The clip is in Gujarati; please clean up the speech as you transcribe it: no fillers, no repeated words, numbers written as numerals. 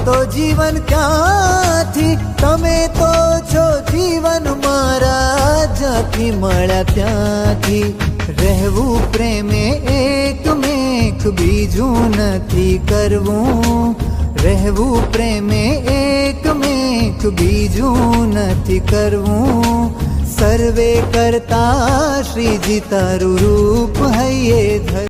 તો જીવન ક્યાંથી, તમે તો છો જીવન મારા, જ્યાંથી મળ્યા ત્યાંથી. રહેવું પ્રેમે એક મેક, બીજું નથી કરવું. રહેવું પ્રેમે એક મેક, બીજું નથી કરવું. સર્વે કરતા શ્રીજી તારું રૂપ હૈયે ધર.